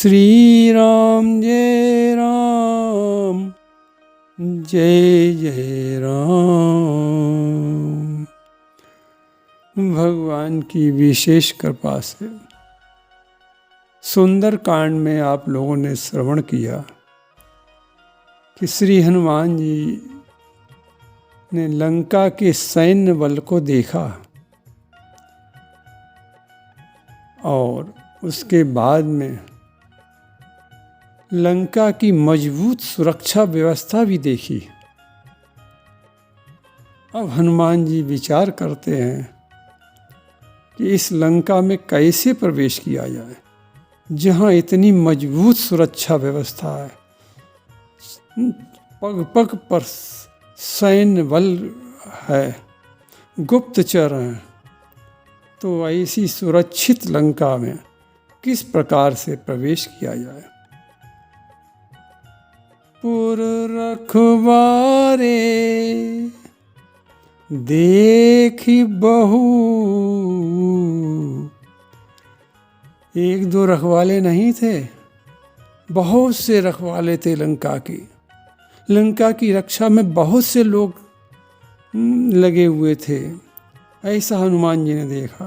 श्री राम जय जय राम। भगवान की विशेष कृपा से सुंदर कांड में आप लोगों ने श्रवण किया कि श्री हनुमान जी ने लंका के सैन्य बल को देखा और उसके बाद में लंका की मजबूत सुरक्षा व्यवस्था भी देखी। अब हनुमान जी विचार करते हैं कि इस लंका में कैसे प्रवेश किया जाए, जहाँ इतनी मजबूत सुरक्षा व्यवस्था है, पग पग पर सैन्य बल है, गुप्तचर हैं, तो ऐसी सुरक्षित लंका में किस प्रकार से प्रवेश किया जाए। पुर रखवारे देखी बहू, एक दो रखवाले नहीं थे, बहुत से रखवाले थे लंका की रक्षा में बहुत से लोग लगे हुए थे। ऐसा हनुमान जी ने देखा।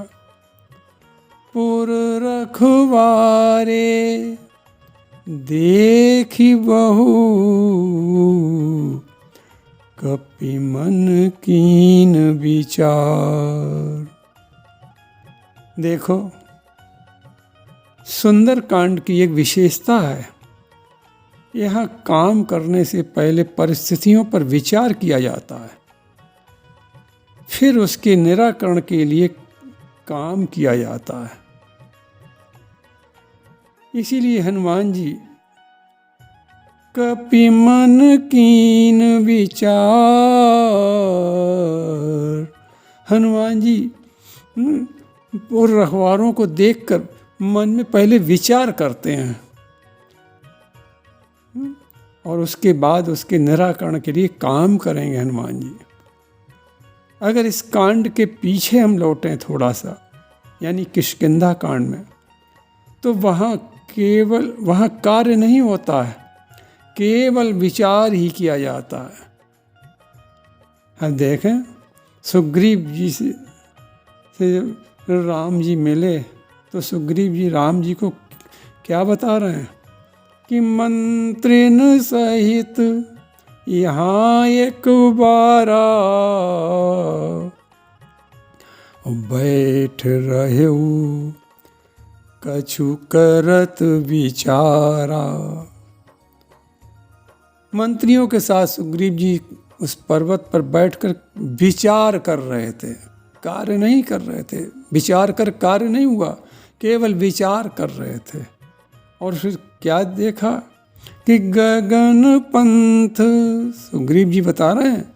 पुर रखवारे देखी बहू, कपि मन कीन विचार। देखो, सुंदर कांड की एक विशेषता है, यहाँ काम करने से पहले परिस्थितियों पर विचार किया जाता है, फिर उसके निराकरण के लिए काम किया जाता है। इसीलिए हनुमान जी कपि मन कीन विचार, हनुमान जी और रखवारों को देखकर मन में पहले विचार करते हैं और उसके बाद उसके निराकरण के लिए काम करेंगे हनुमान जी। अगर इस कांड के पीछे हम लौटें थोड़ा सा, यानी किष्किंधा कांड में, तो वहाँ कार्य नहीं होता है, केवल विचार ही किया जाता है। अब देखें, सुग्रीव जी से राम जी मिले तो सुग्रीव जी राम जी को क्या बता रहे हैं कि मंत्रिन सहित यहाँ एक बारा बैठ रहे कछु करत विचारा। मंत्रियों के साथ सुग्रीव जी उस पर्वत पर बैठकर विचार कर रहे थे, कार्य नहीं कर रहे थे। विचार कर कार्य नहीं हुआ, केवल विचार कर रहे थे। और फिर क्या देखा कि गगन पंथ, सुग्रीव जी बता रहे हैं,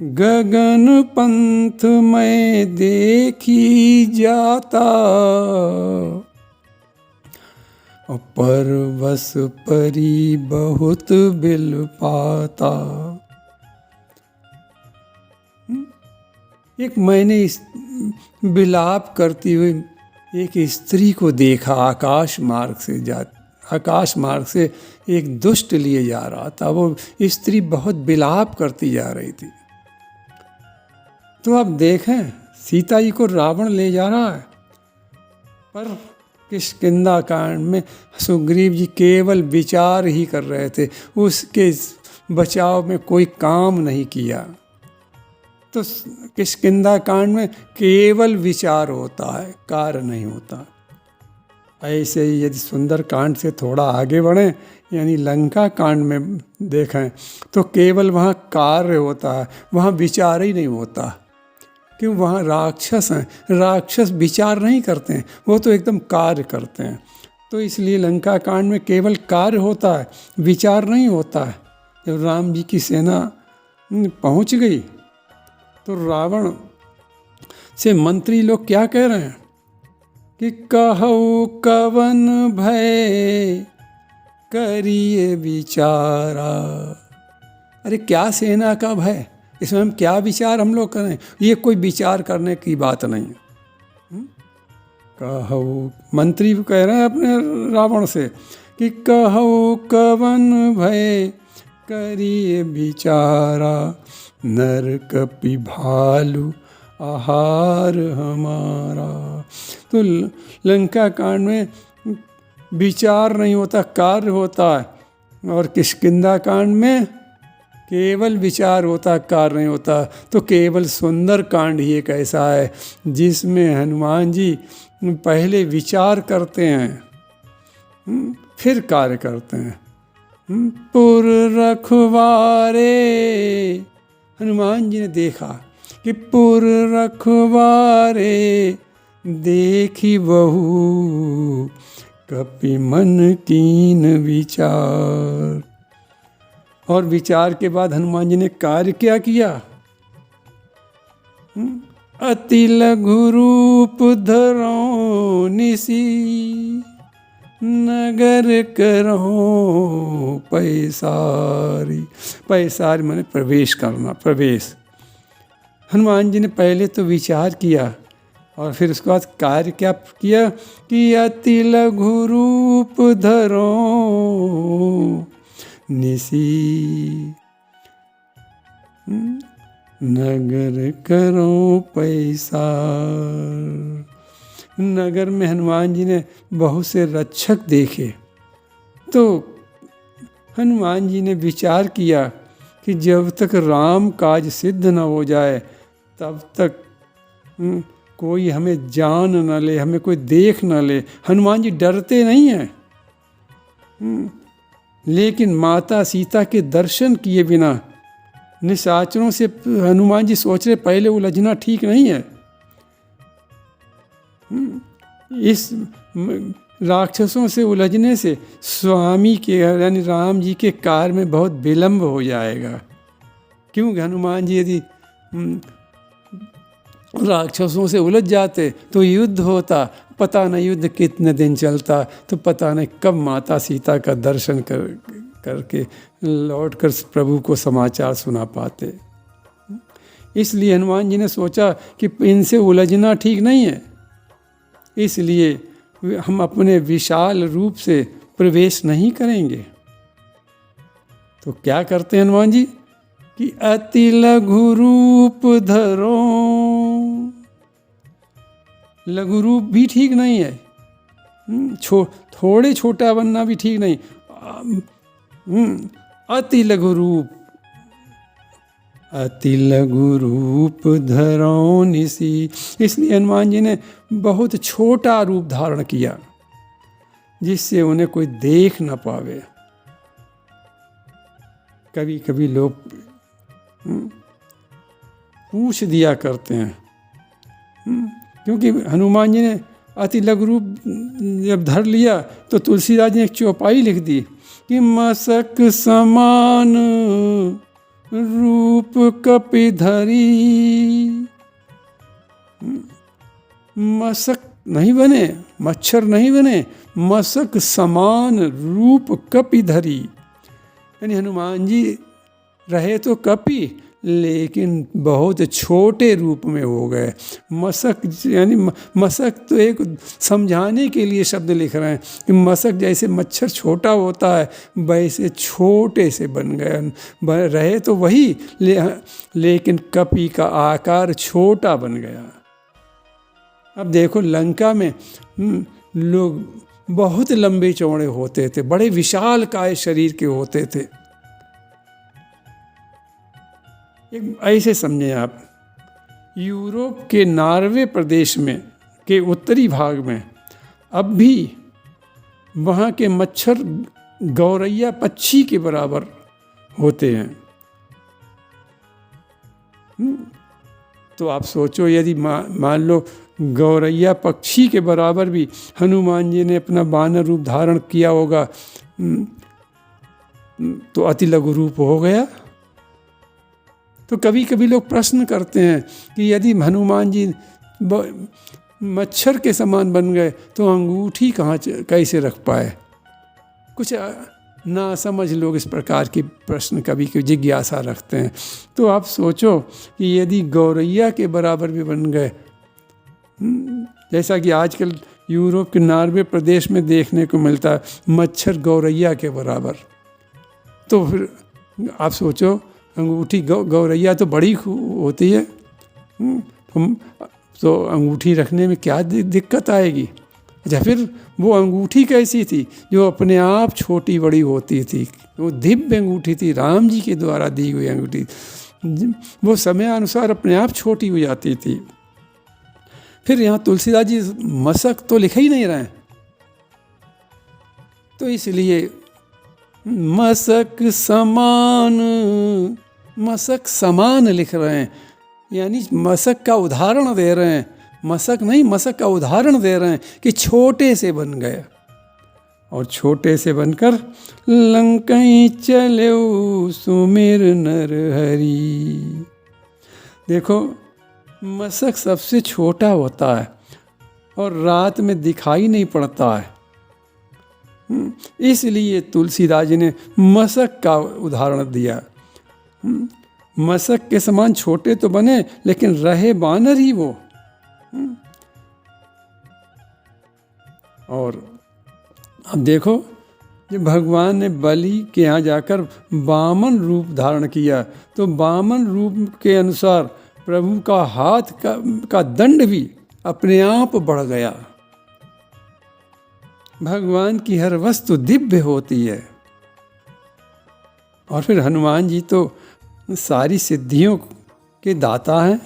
गगन पंथ में देखी जाता, परवश परी बहुत बिल पाता। एक मैंने इस विलाप करती हुई एक स्त्री को देखा, आकाश मार्ग से एक दुष्ट लिए जा रहा था। वो स्त्री बहुत विलाप करती जा रही थी। तो आप देखें, सीता जी को रावण ले जा रहा है, पर किष्किंधा कांड में सुग्रीव जी केवल विचार ही कर रहे थे, उसके बचाव में कोई काम नहीं किया। तो किष्किंधा कांड में केवल विचार होता है, कार्य नहीं होता। ऐसे ही यदि सुंदर कांड से थोड़ा आगे बढ़ें, यानी लंका कांड में देखें, तो केवल वहाँ कार्य होता है, वहाँ विचार ही नहीं होता। क्यों? वहाँ राक्षस हैं, राक्षस विचार नहीं करते हैं, वो तो एकदम कार्य करते हैं। तो इसलिए लंका कांड में केवल कार्य होता है, विचार नहीं होता है। जब राम जी की सेना पहुँच गई तो रावण से मंत्री लोग क्या कह रहे हैं कि कहु कवन भय करिए विचारा। अरे क्या सेना का भय, इसमें हम क्या विचार हम लोग करें, ये कोई विचार करने की बात नहीं है। कहु, मंत्री कह रहे हैं अपने रावण से कि कहु कवन भय करिए विचारा, नर कपि भालु आहार हमारा। तो लंका कांड में विचार नहीं होता, कार्य होता है, और किष्किंधा कांड में केवल विचार होता, कार्य नहीं होता। तो केवल सुंदर कांड ही एक ऐसा है जिसमें हनुमान जी पहले विचार करते हैं फिर कार्य करते हैं। पुर रखवारे, हनुमान जी ने देखा कि पुर रखवारे देखी बहु, कपि मन कीन विचार। और विचार के बाद हनुमान जी ने कार्य क्या किया? अति लघु रूप धरो निसी, नगर करो पैसारी। पैसारी माने प्रवेश करना, प्रवेश। हनुमान जी ने पहले तो विचार किया और फिर उसके बाद कार्य क्या किया कि अति लघु रूप धरो निसी, नगर करो पैसार। नगर में हनुमान जी ने बहुत से रक्षक देखे तो हनुमान जी ने विचार किया कि जब तक राम काज सिद्ध न हो जाए तब तक कोई हमें जान न ले, हमें कोई देख न ले। हनुमान जी डरते नहीं हैं, लेकिन माता सीता के दर्शन किए बिना निशाचरों से हनुमान जी सोच रहे पहले उलझना ठीक नहीं है। इस राक्षसों से उलझने से स्वामी के यानी राम जी के कार्य में बहुत विलंब हो जाएगा। क्योंकि हनुमान जी यदि राक्षसों से उलझ जाते तो युद्ध होता, पता नहीं युद्ध कितने दिन चलता, तो पता नहीं कब माता सीता का दर्शन करके लौटकर प्रभु को समाचार सुना पाते। इसलिए हनुमान जी ने सोचा कि इनसे उलझना ठीक नहीं है, इसलिए हम अपने विशाल रूप से प्रवेश नहीं करेंगे। तो क्या करते हैं हनुमान जी कि अति लघु रूप धरो। लघु रूप भी ठीक नहीं है, थोड़े छोटा बनना भी ठीक नहीं, अति लघु रूप। अति लघु रूप धरो निसी, इसलिए हनुमान जी ने बहुत छोटा रूप धारण किया जिससे उन्हें कोई देख न पावे। कभी कभी लोग पूछ दिया करते हैं, क्योंकि हनुमान जी ने अति लघु रूप जब धर लिया तो तुलसीदास ने एक चौपाई लिख दी कि मसक समान रूप कपि धरी। मसक नहीं बने, मच्छर नहीं बने, मसक समान रूप कपि धरी। यानी हनुमान जी रहे तो कपि, लेकिन बहुत छोटे रूप में हो गए। मसक यानी मसक तो एक समझाने के लिए शब्द लिख रहे हैं कि मसक जैसे मच्छर छोटा होता है वैसे छोटे से बन गए। रहे तो वही लेकिन कपि का आकार छोटा बन गया। अब देखो लंका में लोग बहुत लंबे चौड़े होते थे, बड़े विशाल काय शरीर के होते थे। एक ऐसे समझें आप, यूरोप के नॉर्वे प्रदेश में के उत्तरी भाग में अब भी वहाँ के मच्छर गौरैया पक्षी के बराबर होते हैं। तो आप सोचो यदि मान लो गौरैया पक्षी के बराबर भी हनुमान जी ने अपना वानर रूप धारण किया होगा तो अति लघु रूप हो गया। तो कभी कभी लोग प्रश्न करते हैं कि यदि हनुमान जी मच्छर के समान बन गए तो अंगूठी कहाँ कैसे रख पाए। कुछ ना समझ लोग इस प्रकार की प्रश्न कभी कभी जिज्ञासा रखते हैं। तो आप सोचो कि यदि गौरैया के बराबर भी बन गए जैसा कि आजकल यूरोप के नॉर्वे प्रदेश में देखने को मिलता है, मच्छर गौरैया के बराबर। तो फिर आप सोचो, अंगूठी गौरैया तो बड़ी होती है, तो अंगूठी रखने में क्या दिक्कत आएगी। अच्छा, फिर वो अंगूठी कैसी थी जो अपने आप छोटी बड़ी होती थी, वो दिव्य अंगूठी थी, राम जी के द्वारा दी हुई अंगूठी, वो समय अनुसार अपने आप छोटी हो जाती थी। फिर यहाँ तुलसीदास जी मशक तो लिख ही नहीं रहे हैं, तो इसलिए मशक समान लिख रहे हैं, यानी मशक का उदाहरण दे रहे हैं, मशक नहीं, मशक का उदाहरण दे रहे हैं कि छोटे से बन गए, और छोटे से बनकर लंकई चले सुमिर नर हरि। देखो, मशक सबसे छोटा होता है और रात में दिखाई नहीं पड़ता है, इसलिए तुलसीदास जी ने मशक का उदाहरण दिया। मशक के समान छोटे तो बने, लेकिन रहे बानर ही वो। और अब देखो, जब भगवान ने बलि के यहाँ जाकर वामन रूप धारण किया, तो वामन रूप के अनुसार प्रभु का हाथ का दंड भी अपने आप बढ़ गया। भगवान की हर वस्तु दिव्य होती है। और फिर हनुमान जी तो सारी सिद्धियों के दाता हैं,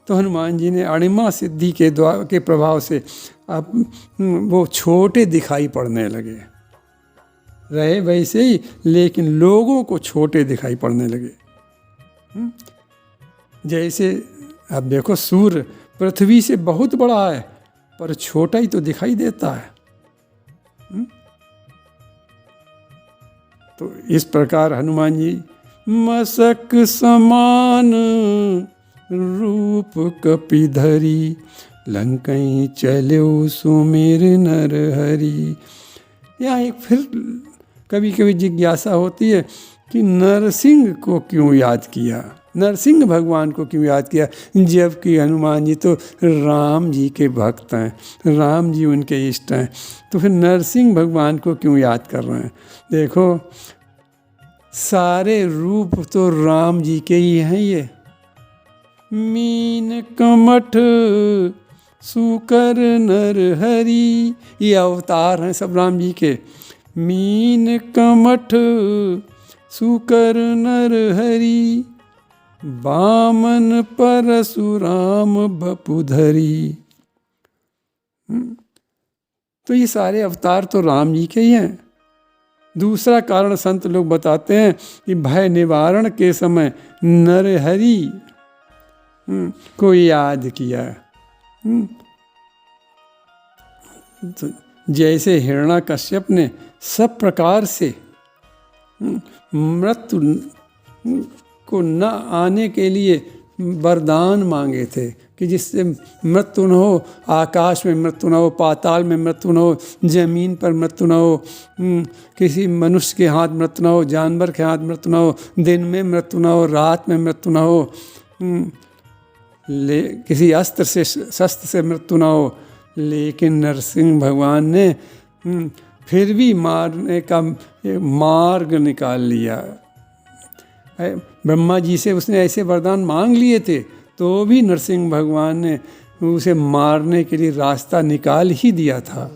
तो हनुमान जी ने अणिमा सिद्धि के प्रभाव से अब वो छोटे दिखाई पड़ने लगे, रहे वैसे ही, लेकिन लोगों को छोटे दिखाई पड़ने लगे। जैसे अब देखो, सूर्य पृथ्वी से बहुत बड़ा है, पर छोटा ही तो दिखाई देता है। तो इस प्रकार हनुमान जी मशक समान रूप कपिधरी, लंकई चलो सुमिर नर हरि। यहाँ एक फिर कभी कभी जिज्ञासा होती है कि नरसिंह को क्यों याद किया, नरसिंह भगवान को क्यों याद किया, जबकि हनुमान जी तो राम जी के भक्त हैं, राम जी उनके इष्ट हैं, तो फिर नरसिंह भगवान को क्यों याद कर रहे हैं। देखो, सारे रूप तो राम जी के ही हैं। ये मीन कमठ सुकर नर हरि, ये अवतार हैं सब राम जी के। मीन कमठ सुकर नर हरि, वामन परशुराम बपुधरी। तो ये सारे अवतार तो राम जी के ही हैं। दूसरा कारण संत लोग बताते हैं कि भय निवारण के समय नरहरि को याद किया। तो जैसे हिरण्याकश्यप ने सब प्रकार से मृत्यु को न आने के लिए वरदान मांगे थे कि जिससे मृत्यु न हो, आकाश में मृत्यु न हो, पाताल में मृत्यु न हो, जमीन पर मृत्यु न हो, किसी मनुष्य के हाथ मृत्यु न हो, जानवर के हाथ मृत्यु न हो, दिन में मृत्यु न हो, रात में मृत्यु न हो, किसी अस्त्र से शस्त्र से मृत्यु न हो। लेकिन नरसिंह भगवान ने फिर भी मारने का मार्ग निकाल लिया। ब्रह्मा जी से उसने ऐसे वरदान मांग लिए थे, तो भी नरसिंह भगवान ने उसे मारने के लिए रास्ता निकाल ही दिया था।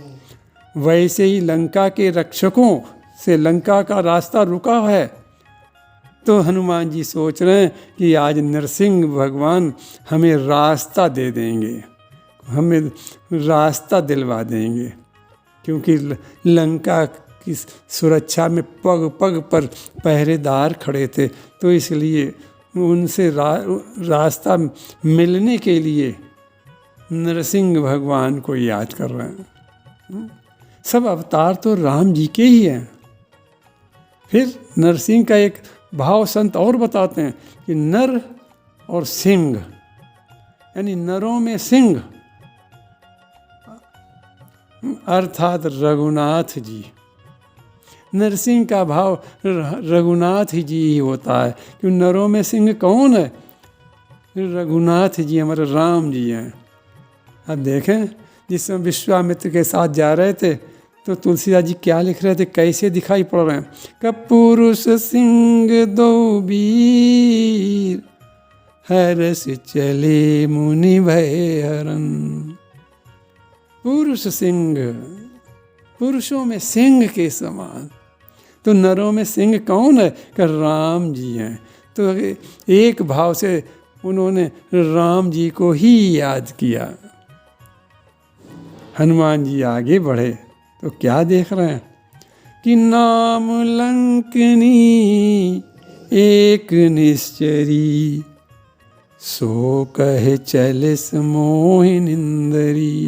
वैसे ही लंका के रक्षकों से लंका का रास्ता रुका है, तो हनुमान जी सोच रहे हैं कि आज नरसिंह भगवान हमें रास्ता दे देंगे, हमें रास्ता दिलवा देंगे, क्योंकि लंका की सुरक्षा में पग पग पर पहरेदार खड़े थे। तो इसलिए उनसे रास्ता मिलने के लिए नरसिंह भगवान को याद कर रहे हैं। सब अवतार तो राम जी के ही हैं। फिर नरसिंह का एक भाव संत और बताते हैं कि नर और सिंह, यानी नरों में सिंह अर्थात रघुनाथ जी। नरसिंह का भाव रघुनाथ जी ही होता है, क्यों नरों में सिंह कौन है? रघुनाथ जी, हमारे राम जी हैं। अब देखें, जिस समय विश्वामित्र के साथ जा रहे थे तो तुलसीदास जी क्या लिख रहे थे, कैसे दिखाई पड़ रहे हैं। कपुरुष सिंह दो वीर, हरस चले मुनि भय हरन। पुरुष सिंह, पुरुषों में सिंह के समान, तो नरों में सिंह कौन है, कि राम जी हैं। तो एक भाव से उन्होंने राम जी को ही याद किया। हनुमान जी आगे बढ़े तो क्या देख रहे हैं कि नाम लंकनी एक निश्चरी, सो कहे चलिस मोहिनिंदरी।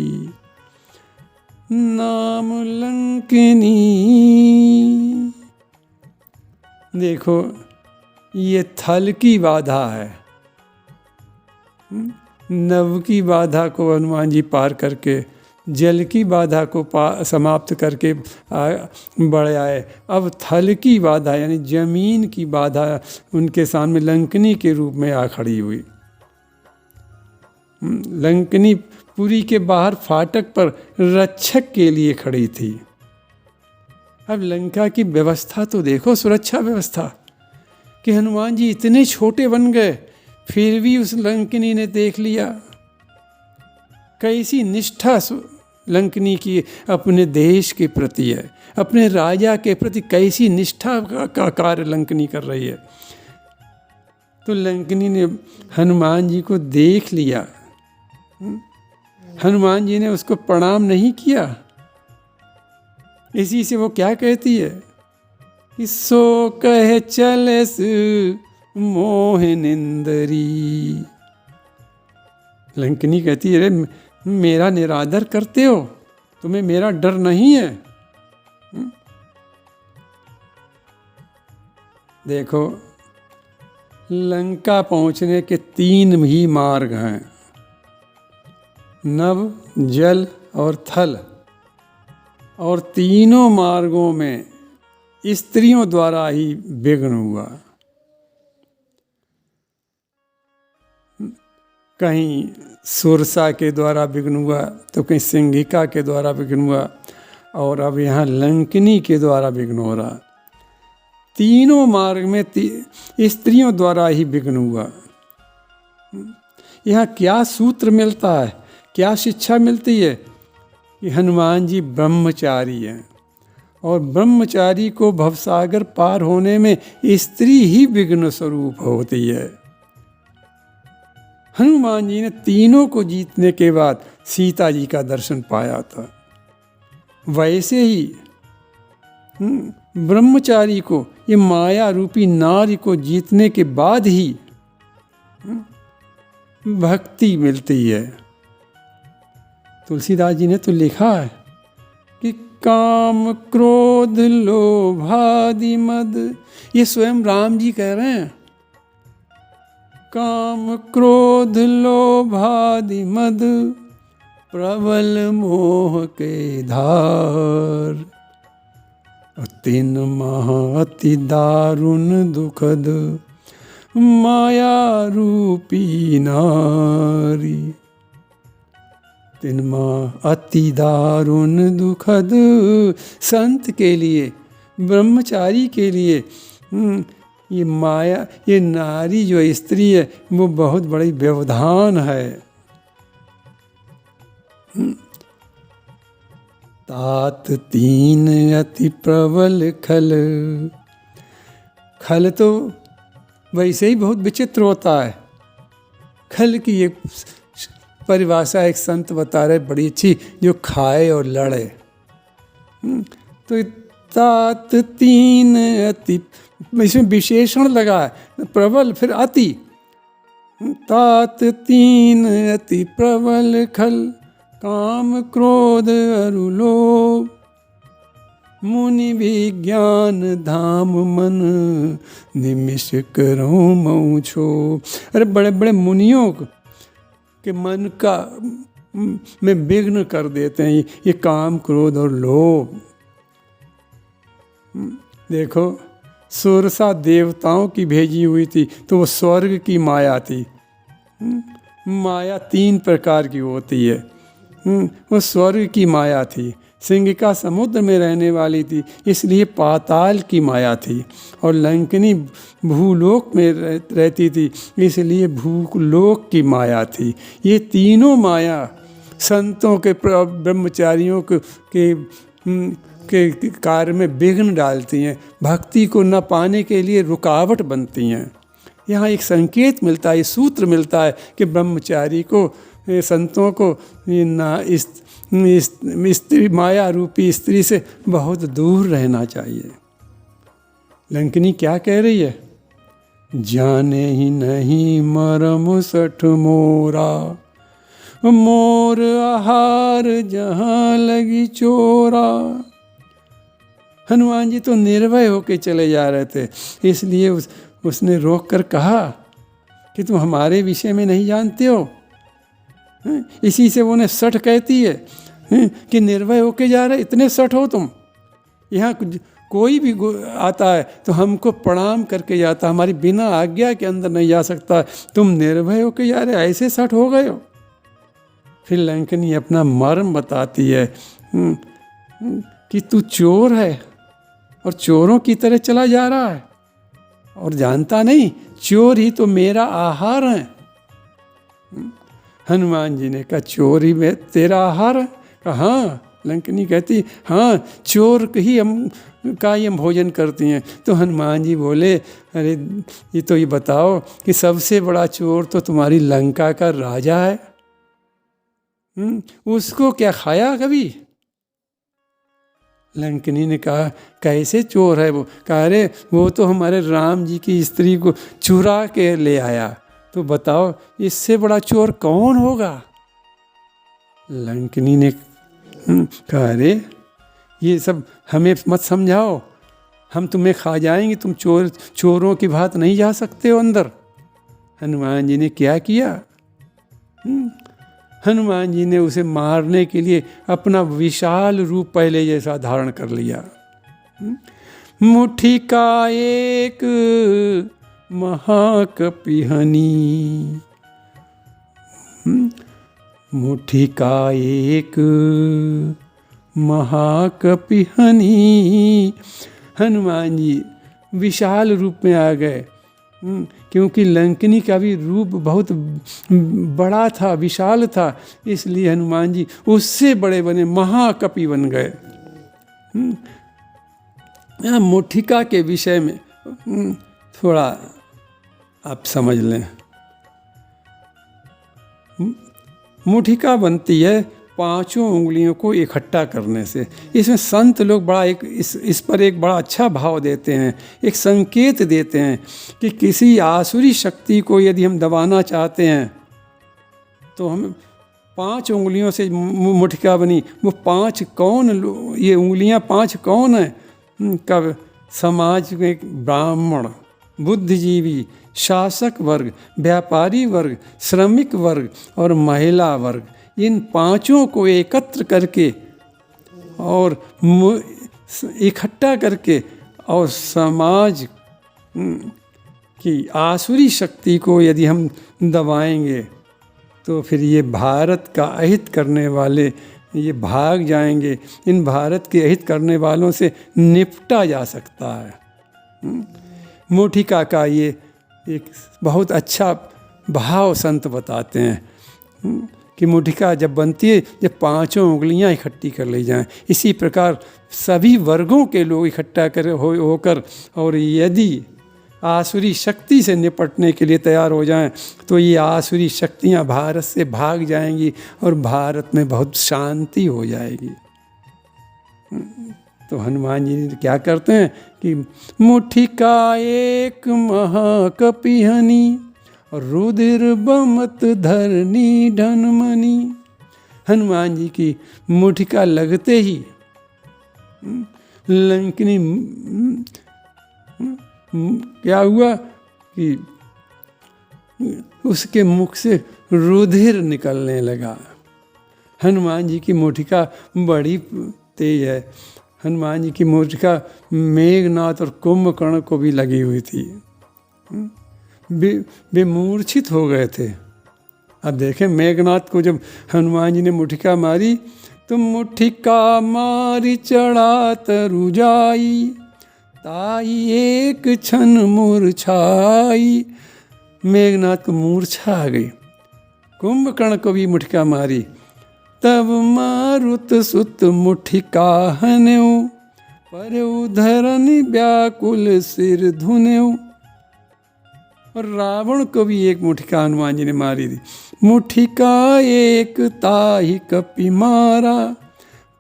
नाम लंकनी, देखो ये थल की बाधा है। नव की बाधा को हनुमान जी पार करके जल की बाधा को समाप्त करके बढ़ आए। अब थल की बाधा यानी जमीन की बाधा उनके सामने लंकनी के रूप में आ खड़ी हुई। लंकनी पुरी के बाहर फाटक पर रक्षक के लिए खड़ी थी। अब लंका की व्यवस्था तो देखो, सुरक्षा व्यवस्था, कि हनुमान जी इतने छोटे बन गए फिर भी उस लंकनी ने देख लिया। कैसी निष्ठा लंकनी की अपने देश के प्रति है, अपने राजा के प्रति कैसी निष्ठा का कार्य लंकनी कर रही है। तो लंकनी ने हनुमान जी को देख लिया। हनुमान जी ने उसको प्रणाम नहीं किया। इसी से वो क्या कहती है कि सो कहे चलस मोहिनिंदरी। लंकनी कहती है, अरे मेरा निरादर करते हो, तुम्हें मेरा डर नहीं है। देखो लंका पहुंचने के 3 ही मार्ग हैं, नभ, जल और थल। और तीनों मार्गों में स्त्रियों द्वारा ही विघ्न हुआ। कहीं सुरसा के द्वारा विघ्न हुआ तो कहीं सिंहिका के द्वारा विघ्न हुआ, और अब यहाँ लंकनी के द्वारा विघ्न हो रहा। तीनों मार्ग में स्त्रियों द्वारा ही विघ्न हुआ। यहाँ क्या सूत्र मिलता है, क्या शिक्षा मिलती है कि हनुमान जी ब्रह्मचारी हैं, और ब्रह्मचारी को भवसागर पार होने में स्त्री ही विघ्न स्वरूप होती है। हनुमान जी ने तीनों को जीतने के बाद सीता जी का दर्शन पाया था। वैसे ही ब्रह्मचारी को, ये माया रूपी नारी को जीतने के बाद ही भक्ति मिलती है। तुलसीदास जी ने तो लिखा है कि काम क्रोध लोभादि मद, ये स्वयं राम जी कह रहे हैं। काम क्रोध लोभादि मद, प्रबल मोह के धार। तिन महा अति दारुण दुखद, माया रूपी नारी। तिन महा अति दारुण दुखद, संत के लिए, ब्रह्मचारी के लिए ये माया, ये नारी जो स्त्री है वो बहुत बड़ी व्यवधान है। तात तीन अति प्रबल खल। खल तो वैसे ही बहुत विचित्र होता है। खल की एक परिभाषा एक संत बता रहे बड़ी अच्छी, जो खाए और लड़े। तो तात तीन अति, इसमें विशेषण लगा है, प्रबल फिर अति। तात तीन अति प्रबल खल, काम क्रोध अरु लोभ। मुनि विज्ञान धाम मन, निमिष करो मऊ छो। अरे बड़े बड़े मुनियों के मन का में विघ्न कर देते हैं ये काम क्रोध और लोभ। देखो सुरसा देवताओं की भेजी हुई थी तो वो स्वर्ग की माया थी। माया 3 प्रकार की होती है, वो स्वर्ग की माया थी, सिंगिका समुद्र में रहने वाली थी, इसलिए पाताल की माया थी। और लंकिनी भूलोक में रहती थी, इसलिए भूलोक की माया थी। ये तीनों माया संतों के ब्रह्मचारियों के कार्य में विघ्न डालती हैं, भक्ति को न पाने के लिए रुकावट बनती हैं। यहाँ एक संकेत मिलता है, सूत्र मिलता है कि ब्रह्मचारी को, संतों को स्त्री माया रूपी स्त्री से बहुत दूर रहना चाहिए। लंकिनी क्या कह रही है? जाने ही नहीं मरम सठ मोरा, मोर आहार जहाँ लगी चोरा। हनुमान जी तो निर्भय होके चले जा रहे थे, इसलिए उसने रोक कर कहा कि तुम हमारे विषय में नहीं जानते हो। इसी से वो उन्हें सठ कहती है कि निर्भय होके जा रहे, इतने सठ हो तुम। यहाँ कोई भी आता है तो हमको प्रणाम करके जाता, हमारी बिना आज्ञा के अंदर नहीं जा सकता, तुम निर्भय होके जा रहे, ऐसे सठ हो गए हो। फिर लंकिनी अपना मर्म बताती है कि तू चोर है और चोरों की तरह चला जा रहा है और जानता नहीं चोर ही तो मेरा आहार है। हनुमान जी ने कहा चोर ही में तेरा आहार है? कहा हाँ। लंकिनी कहती हाँ, चोर ही हम भोजन करती हैं। तो हनुमान जी बोले अरे ये बताओ कि सबसे बड़ा चोर तो तुम्हारी लंका का राजा है, उसको क्या खाया कभी? लंकिनी ने कहा कैसे चोर है वो? कहा अरे वो तो हमारे राम जी की स्त्री को चुरा के ले आया, तो बताओ इससे बड़ा चोर कौन होगा? लंकिनी ने कहा अरे ये सब हमें मत समझाओ, हम तुम्हें खा जाएंगे, तुम चोरों की बात नहीं जा सकते हो अंदर। हनुमान जी ने क्या किया? हनुमान जी ने उसे मारने के लिए अपना विशाल रूप पहले जैसा धारण कर लिया। मुट्ठी का एक महाकपिहनी, मुट्ठी का एक महाकपिहनी। हनुमान जी विशाल रूप में आ गए, क्योंकि लंकिनी का भी रूप बहुत बड़ा था, विशाल था, इसलिए हनुमान जी उससे बड़े बने, महाकपि बन गए। मुट्ठिका के विषय में थोड़ा आप समझ लें। मुट्ठिका बनती है पांचों उंगलियों को इकट्ठा करने से। इसमें संत लोग बड़ा इस पर एक बड़ा अच्छा भाव देते हैं, एक संकेत देते हैं कि किसी आसुरी शक्ति को यदि हम दबाना चाहते हैं तो हम 5 उंगलियों से मुट्ठिका बनी। वो 5 कौन, ये उंगलियां 5 कौन है? कब समाज में ब्राह्मण, बुद्धिजीवी, शासक वर्ग, व्यापारी वर्ग, श्रमिक वर्ग और महिला वर्ग, इन 5 को एकत्र करके और इकट्ठा करके और समाज की आसुरी शक्ति को यदि हम दबाएंगे तो फिर ये भारत का अहित करने वाले ये भाग जाएंगे। इन भारत के अहित करने वालों से निपटा जा सकता है। मुट्ठिका का ये एक बहुत अच्छा भाव संत बताते हैं कि मुट्ठिका जब बनती है जब 5 उंगलियां इकट्ठी कर ली जाएं। इसी प्रकार सभी वर्गों के लोग इकट्ठा होकर और यदि आसुरी शक्ति से निपटने के लिए तैयार हो जाएं तो ये आसुरी शक्तियां भारत से भाग जाएंगी और भारत में बहुत शांति हो जाएगी। तो हनुमान जी क्या करते हैं कि मुट्ठिका एक महाकपिहनी रुधिर बमत धरनी ढनमनी। हनुमान जी की मुट्ठिका लगते ही लंकिनी क्या हुआ कि उसके मुख से रुधिर निकलने लगा। हनुमान जी की मुट्ठिका बड़ी तेज है। हनुमान जी की मुट्ठिका मेघनाथ और कुंभकर्ण को भी लगी हुई थी। वे मूर्छित हो गए थे। अब देखें मेघनाथ को जब हनुमान जी ने मुठिका मारी तो मुठिका मारी चढ़ा तरु जाई, ताई एक क्षण मूर्छाई। मेघनाथ को मूर्छा आ गई। कुंभकर्ण को भी मुठिका मारी, तब मारुत सुत मुठिका हन्यु, परउ धरनि व्याकुल सिर धुन्यु। और रावण को भी एक मुठिका हनुमान जी ने मारी थी। मुठिका एक ताहि कपि मारा,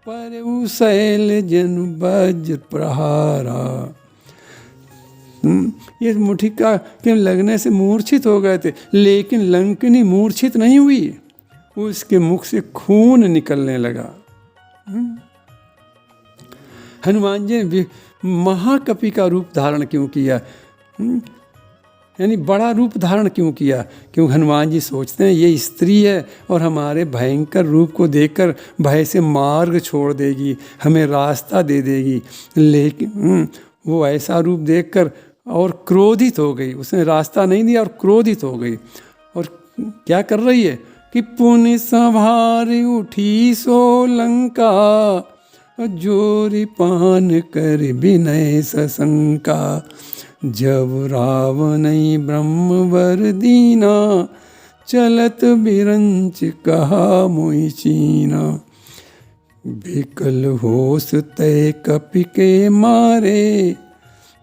परउ शैल जनु वज्र प्रहारा। ये मुठिका के लगने से मूर्छित हो गए थे, लेकिन लंकिनी मूर्छित नहीं हुई, उसके मुख से खून निकलने लगा। हनुमान जी ने महाकपि का रूप धारण क्यों किया, यानी बड़ा रूप धारण क्यों किया? क्योंकि हनुमान जी सोचते हैं ये स्त्री है और हमारे भयंकर रूप को देखकर भय से मार्ग छोड़ देगी, हमें रास्ता दे देगी। लेकिन वो ऐसा रूप देखकर और क्रोधित हो गई, उसने रास्ता नहीं दिया और क्रोधित हो गई। और क्या कर रही है कि पुनि संभारी उठी सो लंका, जोरी पान कर विनय सशंका। जब रावण ब्रह्मवर दीना, चलत बिरंच कहा मोहि चीना। बिकल होश तय कपि के मारे,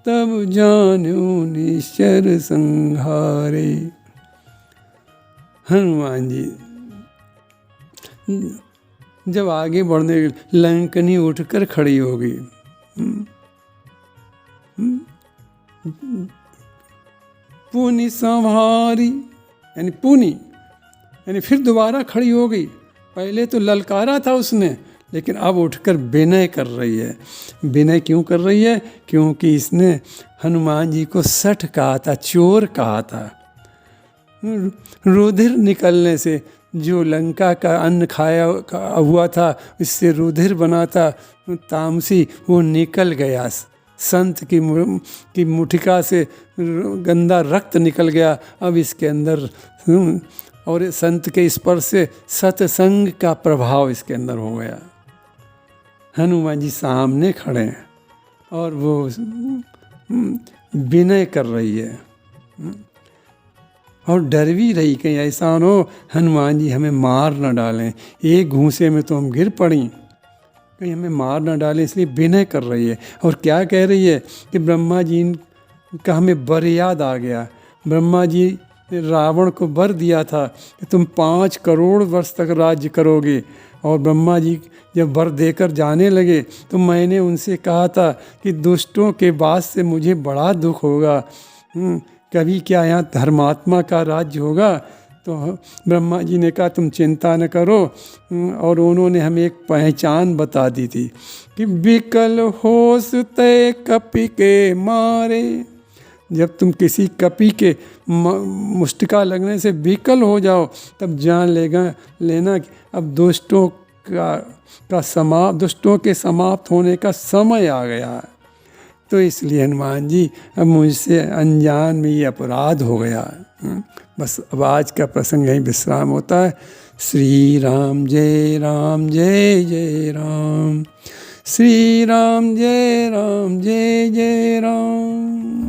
तब जान्यो निश्चर संहारे। हनुमान जी जब आगे बढ़ने, लंकनी उठकर खड़ी हो गई। पुनि संहारी, यानी पुनि यानी फिर दोबारा खड़ी हो गई। पहले तो ललकारा था उसने, लेकिन अब उठकर विनय कर रही है। विनय क्यों कर रही है? क्योंकि इसने हनुमान जी को सठ कहा था, चोर कहा था। रुधिर निकलने से, जो लंका का अन्न खाया हुआ था, इससे रुधिर बना था तामसी, वो निकल गया। संत की मुठिका से गंदा रक्त निकल गया अब इसके अंदर, और संत के स्पर्श से सत्संग का प्रभाव इसके अंदर हो गया। हनुमान जी सामने खड़े हैं और वो विनय कर रही है और डर भी रही, कहीं ऐसा न हो हनुमान जी हमें मार न डालें, एक घूंसे में तो हम गिर पड़ी, कहीं हमें मार न डालें, इसलिए विनय कर रही है। और क्या कह रही है कि ब्रह्मा जी का हमें वर याद आ गया। ब्रह्मा जी ने रावण को वर दिया था कि तुम 5 करोड़ वर्ष तक राज्य करोगे, और ब्रह्मा जी जब वर देकर जाने लगे तो मैंने उनसे कहा था कि दुष्टों के वास से मुझे बड़ा दुख होगा, कभी क्या यहाँ धर्मात्मा का राज्य होगा। तो ब्रह्मा जी ने कहा तुम चिंता न करो, और उन्होंने हमें एक पहचान बता दी थी कि बिकल होश तय कपि के मारे। जब तुम किसी कपि के मुष्टिका लगने से विकल हो जाओ, तब जान लेना कि अब दुष्टों के समाप्त होने का समय आ गया है। तो इसलिए हनुमान जी अब मुझसे अनजान में ये अपराध हो गया। बस अब आज का प्रसंग यहीं विश्राम होता है। श्री राम जय राम जय जय राम, श्री राम जय जय राम।